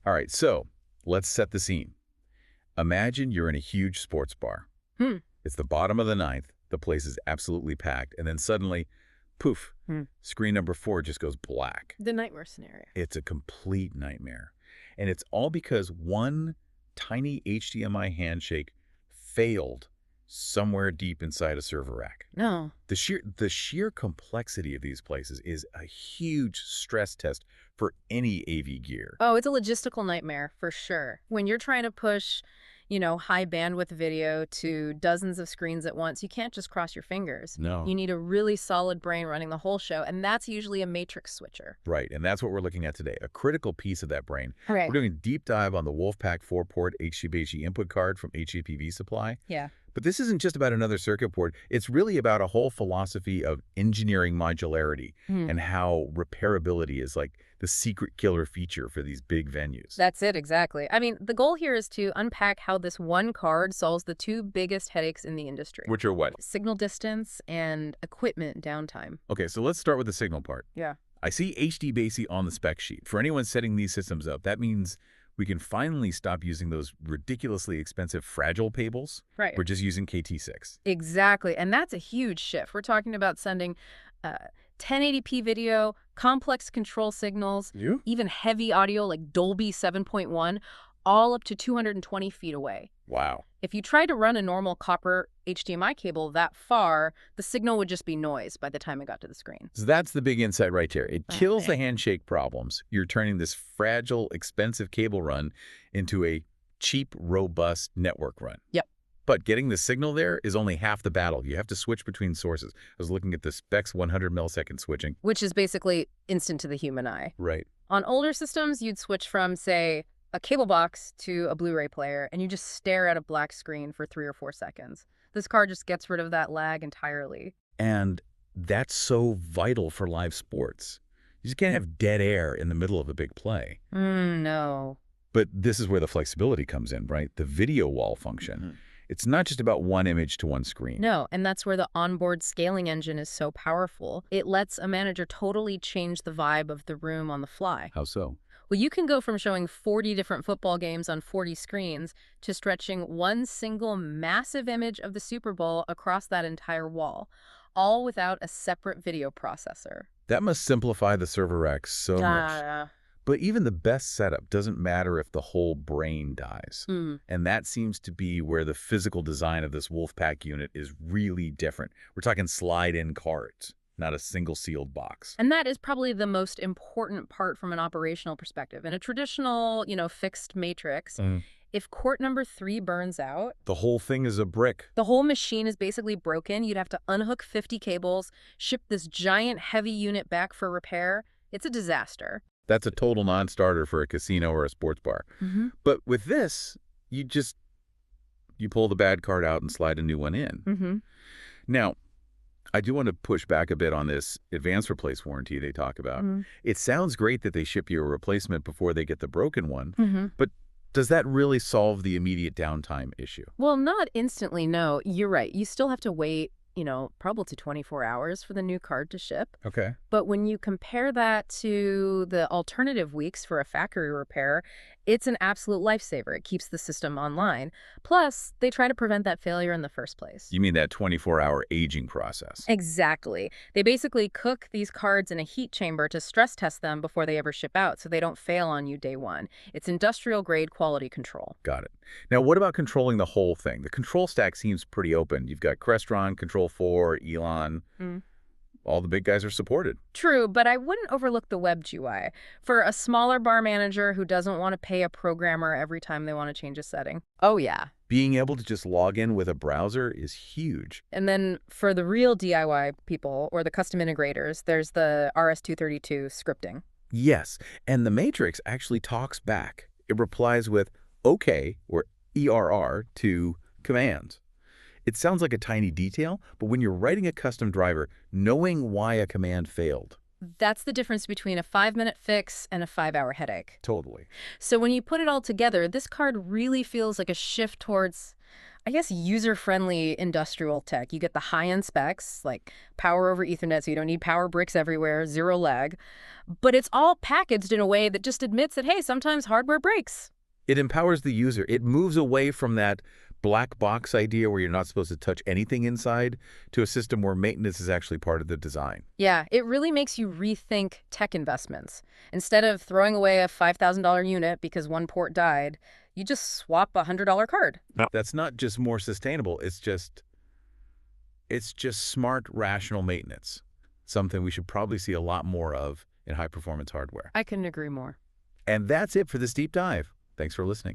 All right, so let's set the scene. Imagine you're in a huge sports bar. Hmm. It's the bottom of the ninth. The place is absolutely packed. And then suddenly, poof, screen number 4 just goes black. The nightmare scenario. It's a complete nightmare. And it's all because one tiny HDMI handshake failed somewhere deep inside a server rack. No. The sheer complexity of these places is a huge stress test for any AV gear. Oh, it's a logistical nightmare for sure. When you're trying to push, high bandwidth video to dozens of screens at once, you can't just cross your fingers. No. You need a really solid brain running the whole show, and that's usually a matrix switcher. Right, and that's what we're looking at today, a critical piece of that brain. Right. We're doing a deep dive on the WolfPack 4-port HDBaseT Input Card from HDPV Supply. Yeah. But this isn't just about another circuit board. It's really about a whole philosophy of engineering modularity and how repairability is like the secret killer feature for these big venues. That's it, exactly. I mean, the goal here is to unpack how this one card solves the 2 biggest headaches in the industry. Which are what? Signal distance and equipment downtime. Okay, so let's start with the signal part. Yeah. I see HDBaseT on the spec sheet. For anyone setting these systems up, that means we can finally stop using those ridiculously expensive fragile cables. Right. We're just using KT6. Exactly. And that's a huge shift. We're talking about sending 1080p video, complex control signals, even heavy audio like Dolby 7.1, all up to 220 feet away. Wow. If you tried to run a normal copper HDMI cable that far, the signal would just be noise by the time it got to the screen. So that's the big insight right there. It kills the handshake problems. You're turning this fragile, expensive cable run into a cheap, robust network run. Yep. But getting the signal there is only half the battle. You have to switch between sources. I was looking at the specs 100 millisecond switching. Which is basically instant to the human eye. Right. On older systems, you'd switch from, say, a cable box to a Blu-ray player, and you just stare at a black screen for 3 or 4 seconds. This card just gets rid of that lag entirely. And that's so vital for live sports. You just can't have dead air in the middle of a big play. No. But this is where the flexibility comes in, right? The video wall function. It's not just about one image to one screen. No, and that's where the onboard scaling engine is so powerful. It lets a manager totally change the vibe of the room on the fly. How so? Well, you can go from showing 40 different football games on 40 screens to stretching one single massive image of the Super Bowl across that entire wall, all without a separate video processor. That must simplify the server rack so much. But even the best setup doesn't matter if the whole brain dies. And that seems to be where the physical design of this WolfPack unit is really different. We're talking slide-in cards, not a single sealed box. And that is probably the most important part from an operational perspective. In a traditional, fixed matrix, if port number 3 burns out, the whole thing is a brick. The whole machine is basically broken. You'd have to unhook 50 cables, ship this giant heavy unit back for repair. It's a disaster. That's a total non-starter for a casino or a sports bar. But with this, you pull the bad card out and slide a new one in. Now, I do want to push back a bit on this advanced replace warranty they talk about. It sounds great that they ship you a replacement before they get the broken one, but does that really solve the immediate downtime issue? Well, not instantly, no. You're right. You still have to wait, probably to 24 hours for the new card to ship. Okay. But when you compare that to the alternative weeks for a factory repair, it's an absolute lifesaver. It keeps the system online. Plus, they try to prevent that failure in the first place. You mean that 24-hour aging process? Exactly. They basically cook these cards in a heat chamber to stress test them before they ever ship out so they don't fail on you day one. It's industrial-grade quality control. Got it. Now, what about controlling the whole thing? The control stack seems pretty open. You've got Crestron, Control4, Elon. All the big guys are supported. True, but I wouldn't overlook the web GUI. For a smaller bar manager who doesn't want to pay a programmer every time they want to change a setting. Oh, yeah. Being able to just log in with a browser is huge. And then for the real DIY people or the custom integrators, there's the RS-232 scripting. Yes, and the Matrix actually talks back. It replies with OK or ERR to commands. It sounds like a tiny detail, but when you're writing a custom driver, knowing why a command failed. That's the difference between a 5-minute fix and a 5-hour headache. Totally. So when you put it all together, this card really feels like a shift towards, I guess, user-friendly industrial tech. You get the high-end specs, like power over Ethernet, so you don't need power bricks everywhere, zero lag. But it's all packaged in a way that just admits that, hey, sometimes hardware breaks. It empowers the user. It moves away from that black box idea where you're not supposed to touch anything inside to a system where maintenance is actually part of the design. Yeah, it really makes you rethink tech investments. Instead of throwing away a $5,000 unit because one port died, you just swap a $100 card. That's not just more sustainable. It's just smart, rational maintenance. Something we should probably see a lot more of in high-performance hardware. I couldn't agree more. And that's it for this deep dive. Thanks for listening.